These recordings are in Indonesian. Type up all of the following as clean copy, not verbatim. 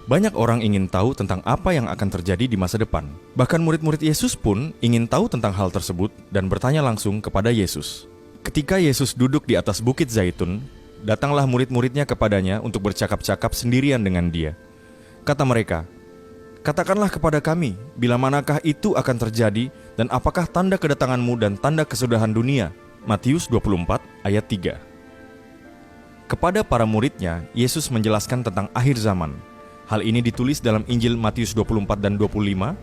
Banyak orang ingin tahu tentang apa yang akan terjadi di masa depan. Bahkan murid-murid Yesus pun ingin tahu tentang hal tersebut dan bertanya langsung kepada Yesus. Ketika Yesus duduk di atas bukit Zaitun, datanglah murid-muridnya kepadanya untuk bercakap-cakap sendirian dengan dia. Kata mereka, "Katakanlah kepada kami, bila manakah itu akan terjadi dan apakah tanda kedatanganmu dan tanda kesudahan dunia?" Matius 24 ayat 3. Kepada para muridnya, Yesus menjelaskan tentang akhir zaman. Hal ini ditulis dalam Injil Matius 24 dan 25,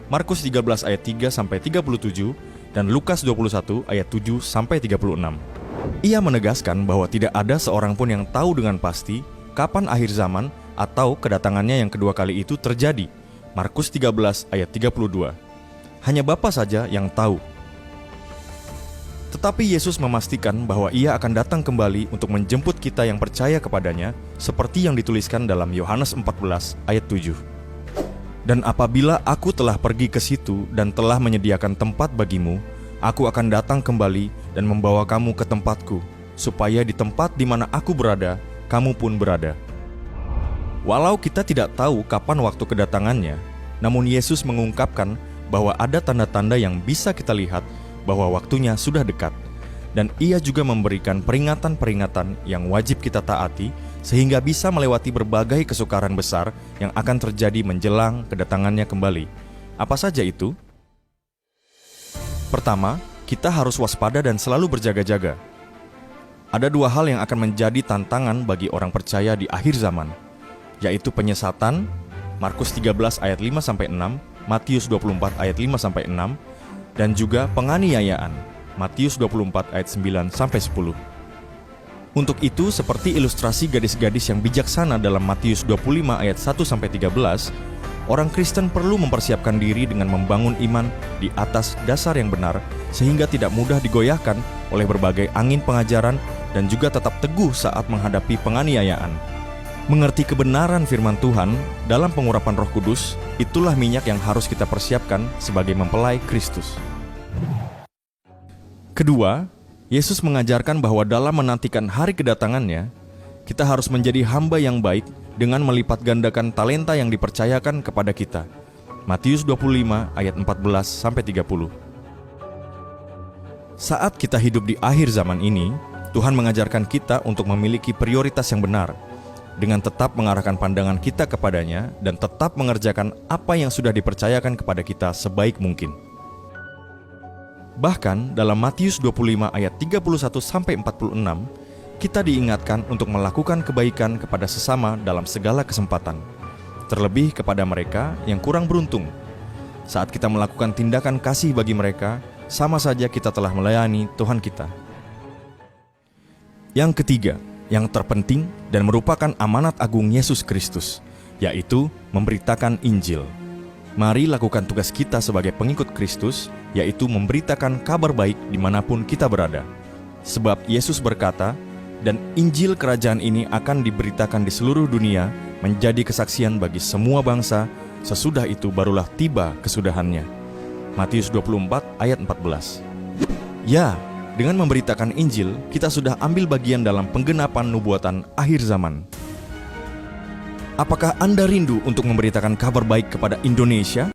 Markus 13 ayat 3 sampai 37, dan Lukas 21 ayat 7 sampai 36. Ia menegaskan bahwa tidak ada seorang pun yang tahu dengan pasti kapan akhir zaman atau kedatangannya yang kedua kali itu terjadi. Markus 13 ayat 32. Hanya Bapa saja yang tahu. Tetapi Yesus memastikan bahwa ia akan datang kembali untuk menjemput kita yang percaya kepadanya, seperti yang dituliskan dalam Yohanes 14 ayat 7. Dan apabila aku telah pergi ke situ dan telah menyediakan tempat bagimu, aku akan datang kembali dan membawa kamu ke tempatku, supaya di tempat di mana aku berada, kamu pun berada. Walau kita tidak tahu kapan waktu kedatangannya, namun Yesus mengungkapkan bahwa ada tanda-tanda yang bisa kita lihat bahwa waktunya sudah dekat, dan ia juga memberikan peringatan-peringatan yang wajib kita taati sehingga bisa melewati berbagai kesukaran besar yang akan terjadi menjelang kedatangannya kembali. Apa saja itu? Pertama, kita harus waspada dan selalu berjaga-jaga. Ada dua hal yang akan menjadi tantangan bagi orang percaya di akhir zaman, yaitu penyesatan, Markus 13 ayat 5-6, Matius 24 ayat 5-6, dan juga penganiayaan, Matius 24 ayat 9-10. Untuk itu, seperti ilustrasi gadis-gadis yang bijaksana dalam Matius 25 ayat 1-13, orang Kristen perlu mempersiapkan diri dengan membangun iman di atas dasar yang benar, sehingga tidak mudah digoyahkan oleh berbagai angin pengajaran dan juga tetap teguh saat menghadapi penganiayaan. Mengerti kebenaran firman Tuhan dalam pengurapan Roh Kudus, itulah minyak yang harus kita persiapkan sebagai mempelai Kristus. Kedua, Yesus mengajarkan bahwa dalam menantikan hari kedatangannya, kita harus menjadi hamba yang baik dengan melipat gandakan talenta yang dipercayakan kepada kita. Matius 25 ayat 14-30. Saat kita hidup di akhir zaman ini, Tuhan mengajarkan kita untuk memiliki prioritas yang benar, dengan tetap mengarahkan pandangan kita kepadanya dan tetap mengerjakan apa yang sudah dipercayakan kepada kita sebaik mungkin. Bahkan dalam Matius 25 ayat 31-46, kita diingatkan untuk melakukan kebaikan kepada sesama dalam segala kesempatan, terlebih kepada mereka yang kurang beruntung. Saat kita melakukan tindakan kasih bagi mereka, sama saja kita telah melayani Tuhan kita. Yang ketiga, yang terpenting dan merupakan amanat agung Yesus Kristus, yaitu memberitakan Injil. Mari lakukan tugas kita sebagai pengikut Kristus, yaitu memberitakan kabar baik dimanapun kita berada. Sebab Yesus berkata, "Dan Injil kerajaan ini akan diberitakan di seluruh dunia, menjadi kesaksian bagi semua bangsa, sesudah itu barulah tiba kesudahannya." Matius 24 ayat 14. Ya, dengan memberitakan Injil, kita sudah ambil bagian dalam penggenapan nubuatan akhir zaman. Apakah Anda rindu untuk memberitakan kabar baik kepada Indonesia?